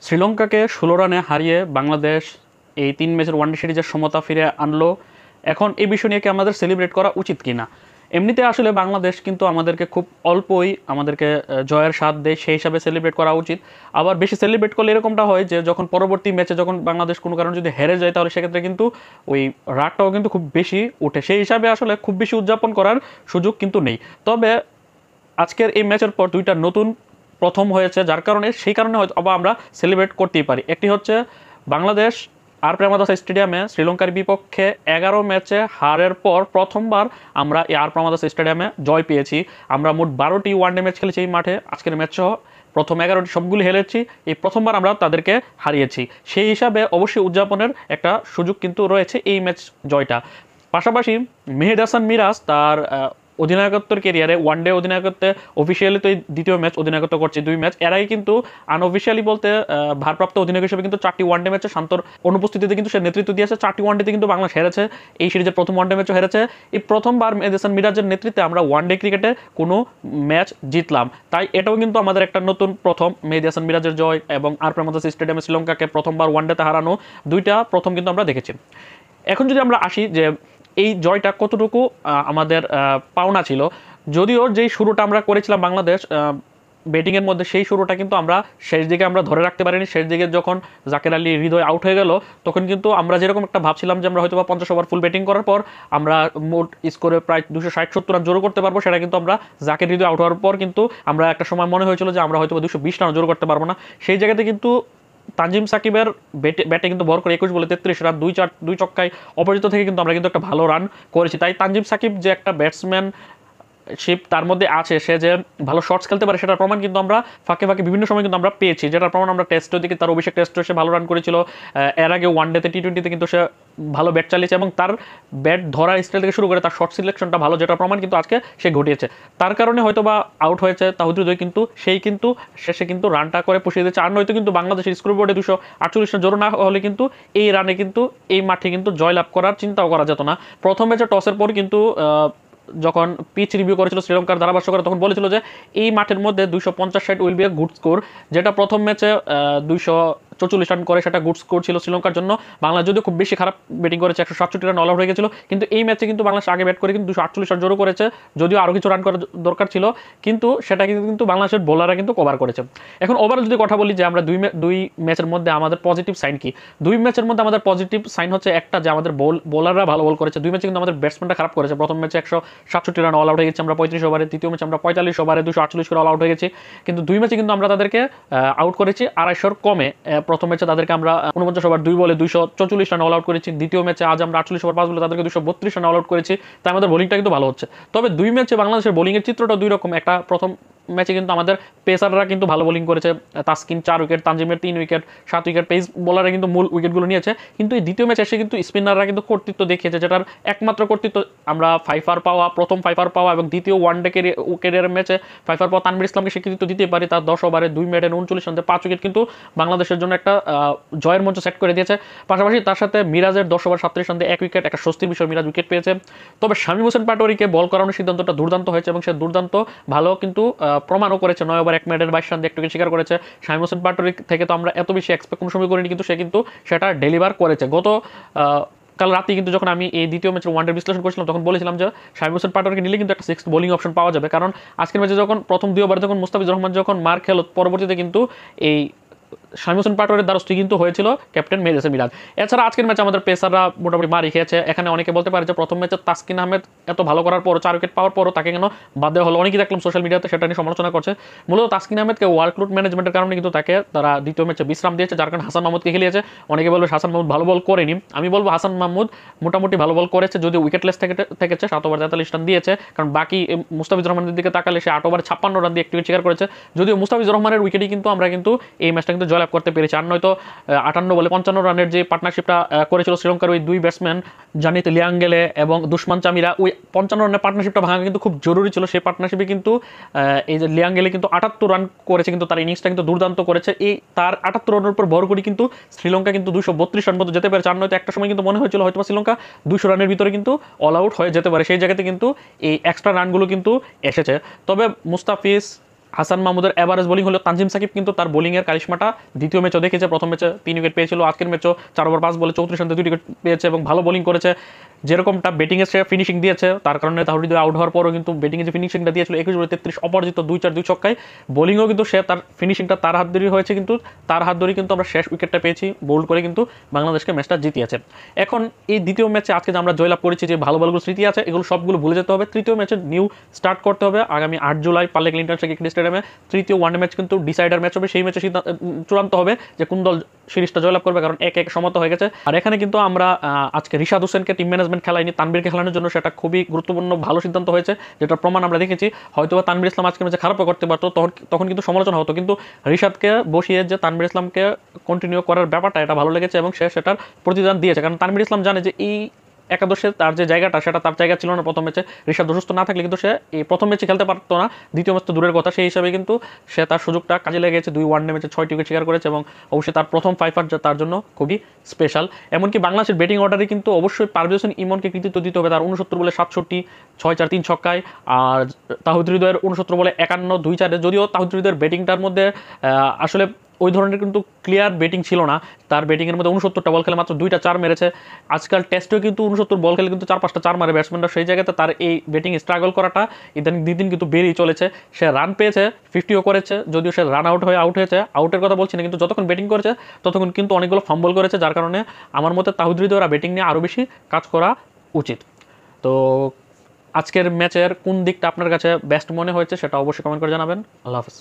শ্রীলঙ্কাকে ১৬ রানে হারিয়ে বাংলাদেশ এই ৩ ম্যাচের ওয়ানডে সিরিজের সমতা ফিরে আনলো। এখন এই বিষয় নিয়ে কি আমাদের সেলিব্রেট করা উচিত কিনা? এমনিতে আসলে বাংলাদেশ কিন্তু আমাদেরকে খুব অল্পই আমাদেরকে জয়ের স্বাদ দেয়, সেই হিসাবে সেলিব্রেট করা উচিত। আবার বেশি সেলিব্রেট করলে এরকমটা হয় যে যখন পরবর্তী ম্যাচে যখন বাংলাদেশ কোনো কারণে যদি হেরে যায়, তাহলে সেক্ষেত্রে কিন্তু ওই রাগটাও কিন্তু খুব বেশি ওঠে। সেই হিসাবে আসলে খুব বেশি উদযাপন করার সুযোগ কিন্তু নেই। তবে আজকের এই ম্যাচের পর দুইটা নতুন প্রথম হয়েছে, যার কারণে সেই কারণে হয়তো আবার আমরা সেলিব্রেট করতেই পারি। একটি হচ্ছে বাংলাদেশ আর প্রেমাদাসা স্টেডিয়ামে শ্রীলঙ্কার বিপক্ষে 11 ম্যাচে হারের পর প্রথমবার আমরা এই আর প্রেমাদাসা স্টেডিয়ামে জয় পেয়েছি। আমরা মোট 12টি ওয়ানডে ম্যাচ খেলেছি এই মাঠে, আজকের ম্যাচ সহ প্রথম 11টি সবগুলি হেরেছি। এই প্রথমবার আমরা তাদেরকে হারিয়েছি, সেই হিসাবে অবশ্যই উদযাপনের একটা সুযোগ কিন্তু রয়েছে এই ম্যাচ জয়টা। পাশাপাশি মেহেদী হাসান মিরাজ তার অধিনায়কত্বের ক্যারিয়ারে ওয়ানডে অধিনায়কত্বে অফিসিয়ালি তো এই দ্বিতীয় ম্যাচ অধিনায়কত্ব করছে 2 ম্যাচ। এর আগে কিন্তু আনঅফিসিয়ালি বলতে ভারপ্রাপ্ত অধিনায়ক হিসেবে কিন্তু 4টি ওয়ানডে ম্যাচে শান্তর অনুপস্থিতিতে কিন্তু সে নেতৃত্ব দিয়েছে। 4টি ওয়ানডেতে কিন্তু বাংলাদেশ হেরেছে, এই সিরিজের প্রথম ওয়ানডে ম্যাচও হেরেছে। এই প্রথমবার মেহেদী হাসান মিরাজের নেতৃত্বে আমরা ওয়ানডে ক্রিকেটে কোনো ম্যাচ জিতলাম, তাই এটাও কিন্তু আমাদের একটা নতুন প্রথম। মেহেদী হাসান মিরাজের জয় এবং আর প্রেমাদাসা স্টেডিয়ামে শ্রীলঙ্কাকে প্রথমবার ওয়ানডেতে হারানো, দুইটা প্রথম কিন্তু আমরা দেখেছি। এখন যদি আমরা আসি যে এই জয়টা কতটুকু আমাদের পাওনা ছিল, যদিও যেই শুরুটা আমরা করেছিলাম বাংলাদেশ ব্যাটিংয়ের মধ্যে, সেই শুরুটা কিন্তু আমরা শেষ দিকে আমরা ধরে রাখতে পারিনি। শেষ দিকে যখন জাকের আলী হৃদয় আউট হয়ে গেল, তখন কিন্তু আমরা যেরকম একটা ভাবছিলাম যে আমরা হয়তো বা 50 ওভার ফুল ব্যাটিং করার পর আমরা মোট স্কোরে প্রায় 260-70 রান জোর করতে পারবো, সেটা কিন্তু আমরা জাকের হৃদয় আউট হওয়ার পর কিন্তু আমরা একটা সময় মনে হয়েছিল যে আমরা হয়তো 220 রান জোর করতে পারবো না। সেই জায়গাতে কিন্তু তানজিম সাকিবের ব্যাটে কিন্তু ভর করে 21 বলে 33 রান, 2 ছক্কায় অপরাজিত থেকে কিন্তু আমরা কিন্তু একটা ভালো রান করেছি। তাই তানজিম সাকিব যে একটা ব্যাটসম্যান শিপ তার মধ্যে আছে, সে যে ভালো শটস খেলতে পারে, সেটার প্রমাণ কিন্তু আমরা ফাঁকে ফাঁকে বিভিন্ন সময় কিন্তু আমরা পেয়েছি। যেটার প্রমাণ আমরা টেস্টের দিকে, তার অভিষেক টেস্টে সে ভালো রান করেছিল, এর আগে ওয়ানডেতে টি20তে কিন্তু সে ভালো ব্যাট চালিয়েছে এবং তার ব্যাট ধরার স্টাইল থেকে শুরু করে তার শর্ট সিলেকশনটা ভালো, যেটার প্রমাণ কিন্তু আজকে সে ঘটিয়েছে। তার কারণে হয়তো বা আউট হয়েছে তাহিদ হৃদয়, কিন্তু সেই কিন্তু শেষে কিন্তু রানটা করে পুষিয়ে দিয়েছে। আর নয়তো কিন্তু বাংলাদেশের স্কোরবোর্ডে 248 রান জোর না হলে কিন্তু এই রানে কিন্তু এই মাঠে কিন্তু জয়লাভ করার চিন্তাও করা যেত না। প্রথম ম্যাচে টসের পর কিন্তু যখন পিচ রিভিউ করেছিল শ্রীলঙ্কার ধারাভাষ্যকার, তখন বলেছিল যে এই মাঠের মধ্যে 250-60 will B a good score. যেটা প্রথম ম্যাচে 244 রান করে, সেটা গুড স্কোর ছিল শ্রীলঙ্কার জন্য। বাংলাদেশ যদিও খুব বেশি খারাপ ব্যাটিং করেছে, 167 রান অল আউট হয়ে গেছিল, কিন্তু এই ম্যাচে কিন্তু বাংলাদেশ আগে ব্যাট করে কিন্তু 248 রান জোরও করেছে, যদিও আরও কিছু রান করার দরকার ছিল, কিন্তু সেটা কিন্তু বাংলাদেশের বোলাররা কিন্তু কভার করেছে। এখন ওভারঅল যদি কথা বলি যে আমরা দুই ম্যাচের মধ্যে আমাদের পজিটিভ সাইন কি, 2 ম্যাচের মধ্যে আমাদের পজিটিভ সাইন হচ্ছে একটা, যে আমাদের বোলাররা ভালো বল করেছে। 2 ম্যাচে কিন্তু আমাদের ব্যাটসম্যানরা খারাপ করেছে। প্রথম ম্যাচে 167 রান অল আউট হয়ে গেছে আমরা 35 ওভারে, দ্বিতীয় ম্যাচে আমরা 45 ওভারে 248 করে অল আউট হয়ে গেছি। কিন্তু 2 ম্যাচে কিন্তু আমরা তাদেরকে আউট করেছি 250 কমে। প্রথম ম্যাচে তাদেরকে আমরা 49 ওভার 2 বলে 244 রান অল আউট করেছি, দ্বিতীয় ম্যাচে আজ আমরা 48 ওভার 5 বলে তাদেরকে 232 রান অল আউট করেছি। তাই আমাদের বোলিংটা কিন্তু ভালো হচ্ছে। তবে 2 ম্যাচে বাংলাদেশের বোলিংয়ের চিত্রটা 2 রকম। একটা, প্রথম ম্যাচে কিন্তু আমাদের পেসাররা কিন্তু ভালো বোলিং করেছে, তাসকিন 4 উইকেট, তানজিমের 3 উইকেট, 7 উইকেট, পেস বোলাররা কিন্তু মূল উইকেটগুলো নিয়েছে। কিন্তু এই দ্বিতীয় ম্যাচে এসে কিন্তু স্পিনাররা কিন্তু কর্তৃত্ব দেখিয়েছে, যেটার একমাত্র কর্তৃত্ব আমরা ফাইফার পাওয়া, প্রথম ফাইফার পাওয়া এবং দ্বিতীয় ওয়ানডে ক্যারিয়ারের ম্যাচে ফাইফার পাওয়া তানভীর ইসলামকে স্বীকৃতি দিতে পারি। তার 10 ওভারে 2 মেডে 39 রানে 5 উইকেট কিন্তু বাংলাদেশের জন্য একটা জয়ের মঞ্চ সেট করে দিয়েছে। পাশাপাশি তার সাথে মিরাজের 10 ওভার 37 রানে 1 উইকেট, একটা স্বস্তির বিষয়, মিরাজ উইকেট পেয়েছে। তবে শামীম হোসেন পাটোয়ারিকে বল করানোর সিদ্ধান্তটা দুর্দান্ত হয়েছে এবং সে দুর্দান্ত ভালো কিন্তু প্রমাণও করেছে। 9 ওভার 1 মিনিটে 22 রান দিয়ে 1 উইকেট শিকার করেছে। শামীম হোসেন পাটোয়ারি থেকে তো আমরা এত বেশি এক্সপেক্ট কোনো সময় করিনি, কিন্তু সে কিন্তু সেটা ডেলিভার করেছে। কাল রাতে কিন্তু যখন আমি এই দ্বিতীয় ম্যাচের ওয়ানডে বিশ্লেষণ করেছিলাম, তখন বলেছিলাম যে শামীম হোসেন পাটোয়ারিকে নিলে কিন্তু একটা 6th বোলিং অপশন পাওয়া যাবে, কারণ আজকের ম্যাচে যখন প্রথম 2 ওভারে যখন মুস্তাফিজুর রহমান যখন মার খেলো, পরবর্তীতে কিন্তু এই শামীম হোসেন পাটোয়ারির দ্বারস্থ কিন্তু হয়েছিল ক্যাপ্টেন মেহেদী হাসান মিরাজ। এছাড়া আজকের ম্যাচে আমাদের পেসাররা মোটামুটি মারি খেয়েছে। এখানে অনেকে বলতে পারে যে প্রথম ম্যাচে তাসকিন আহমেদ এত ভালো করার পর 4 উইকেট পাওয়ার পরও তাকে কেন বাদ দেওয়া হলো। অনেকেই দেখলাম সোশ্যাল মিডিয়াতে সেটা নিয়ে সমালোচনা করছে। মূলত তাসকিন আহমেদকে ওয়ার্কলোড ম্যানেজমেন্টের কারণে কিন্তু তাকে তারা দ্বিতীয় ম্যাচে বিশ্রাম দিয়েছে, যার কারণে হাসান মাহমুদকে খেলিয়েছে। অনেকে বলবে হাসান মাহমুদ ভালো বল করেনি, আমি বলবো হাসান মাহমুদ মোটামুটি ভালো বল করেছে, যদিও উইকেটলেস থেকেছে, 7 ওভার 43 রান দিয়েছে। কারণ বাকি মুস্তাফিজুর রহমানের দিকে তাকালে সে 8 ওভার 56 রান দিয়ে 1 উইকেট শিকার করেছে, যদিও মুস্তাফিজুর রহমানের উইকেটই কিন্তু আমরা কিন্তু এই ম্যাচটা কিন্তু জয়লাভ করতে পেরেছি। আর নয়তো 58 বলে 55 রানের যে পার্টনারশিপটা করেছিল শ্রীলঙ্কার ওই 2 ব্যাটসম্যান জানিত লিয়াঙ্গেলে এবং দুশমান চামিরা, ওই 55 রানের পার্টনারশিপটা ভাঙা কিন্তু খুব জরুরি ছিল। সেই পার্টনারশিপে কিন্তু এই যে লিয়াঙ্গেলে কিন্তু 78 রান করেছে, কিন্তু তার ইনিংসটা কিন্তু দুর্দান্ত করেছে। এই তার 78 রানের উপর ভর করে কিন্তু শ্রীলঙ্কা কিন্তু 232 রান পর্যন্ত যেতে পেরেছে। আর নয়তো একটা সময় কিন্তু মনে হয়েছিল হয়তো শ্রীলঙ্কা 200 রানের ভিতরে কিন্তু অল আউট হয়ে যেতে পারে। সেই জায়গাতে কিন্তু এই এক্সট্রা রানগুলো কিন্তু এসেছে। তবে মুস্তাফিজ হাসান মাহমুদের এভারেজ বোলিং হলো, তানজিম সাকিব কিন্তু তার বোলিংয়ের কারিশমাটা দ্বিতীয় ম্যাচও দেখেছে। প্রথম ম্যাচে 3 উইকেট পেয়েছিল, আজকের ম্যাচও 4 ওভার 5 বলে 34 রানে 2 উইকেট পেয়েছে এবং ভালো বোলিং করেছে। যেরকমটা ব্যাটিংয়ে সে ফিনিশিং দিয়েছে, তার কারণে তাহিদ আউট হওয়ার পরও কিন্তু ব্যাটিংয়ে যে ফিনিশিংটা দিয়েছিল 21 বলে 33 অপরাজিত 2-4 2 ছক্কায়, বোলিংও কিন্তু সে তার ফিনিশিংটা তার হাত ধরেই হয়েছে, কিন্তু তার হাত ধরেই কিন্তু আমরা শেষ উইকেটটা পেয়েছি, বোল্ড করে কিন্তু বাংলাদেশকে ম্যাচটা জিতিয়েছে। এখন এই দ্বিতীয় ম্যাচে আজকে যে আমরা জয়লাভ করেছি, যে ভালো ভালো স্মৃতি আছে এগুলো সবগুলো ভুলে যেতে হবে। তৃতীয় ম্যাচে নিউ স্টার্ট করতে হবে। আগামী 8 জুলাই পার্লে ইন্টারন্যাশনাল ক্রিকেট স্টেডিয়ামে তৃতীয় ওয়ানডে ম্যাচ কিন্তু ডিসাইডার ম্যাচ হবে। সেই ম্যাচে চূড়ান্ত হবে যে কোন দল সিরিজটা জয়লাভ করবে, কারণ 1-1 সমতা হয়ে গেছে। আর এখানে কিন্তু আমরা আজকে রিশাদ হোসেনকে টিম ম্যানেজমেন্ট খেলায়নি, তানভীরকে খেলানোর জন্য, সেটা খুবই গুরুত্বপূর্ণ ভালো সিদ্ধান্ত হয়েছে, যেটা প্রমাণ আমরা দেখেছি। হয়তোবা তানভীর ইসলাম আজকে ম্যাচে খারাপও করতে পারতো, তখন কিন্তু সমালোচনা হতো, কিন্তু রিশাদকে বসিয়ে যে তানভীর ইসলামকে কন্টিনিউ করার ব্যাপারটা এটা ভালো লেগেছে এবং সে সেটার প্রতিদান দিয়েছে। কারণ তানভীর ইসলাম জানে যে এই একাদশে তার যে জায়গাটা, সেটা তার জায়গা ছিল না প্রথম ম্যাচে। ঋষাদ অসুস্থ না থাকলে কিন্তু সে এই প্রথম ম্যাচে খেলতে পারতো না, দ্বিতীয় ম্যাচ তো দূরের কথা। সেই হিসাবে কিন্তু সে তার সুযোগটা কাজে লেগেছে, 2 ওয়ানডে ম্যাচে 6টি উইকেট শিকার করেছে এবং অবশ্যই তার প্রথম 5 তার জন্য খুবই স্পেশাল। এমনকি বাংলাদেশের ব্যাটিং অর্ডারে কিন্তু অবশ্যই পারভেজ হোসেন ইমনকে কৃতিত্ব দিতে হবে, তার 69 বলে 67, 6-4 3 ছক্কায়। আর তাহিদ হৃদয়ের 69 বলে 51 2-4, যদিও তাহিদ হৃদয়ের ব্যাটিংটার মধ্যে আসলে ওই ধরনের কিন্তু ক্লিয়ার ব্যাটিং ছিল না। তার ব্যাটিংয়ের মধ্যে 69টা বল খেলে মাত্র 2টা 4 মেরেছে। আজকাল টেস্টেও কিন্তু 69 বল খেলে কিন্তু 4-5টা 4 মারে ব্যাটসম্যানরা, সেই জায়গাতে তার এই ব্যাটিং স্ট্রাগল করাটা ইদানিং দিন কিন্তু বেড়েই চলেছে। সে রান পেয়েছে, 50ও করেছে, যদিও সে রান আউট হয়েছে, আউটের কথা বলছি না, কিন্তু যতক্ষণ ব্যাটিং করেছে ততক্ষণ কিন্তু অনেকগুলো ফাম্বল করেছে, যার কারণে আমার মতে তাহিদ হৃদয়রা ব্যাটিং নিয়ে আরও বেশি কাজ করা উচিত। তো আজকের ম্যাচের কোন দিকটা আপনার কাছে বেস্ট মনে হয়েছে সেটা অবশ্যই কমেন্ট করে জানাবেন। আল্লাহ হাফেজ।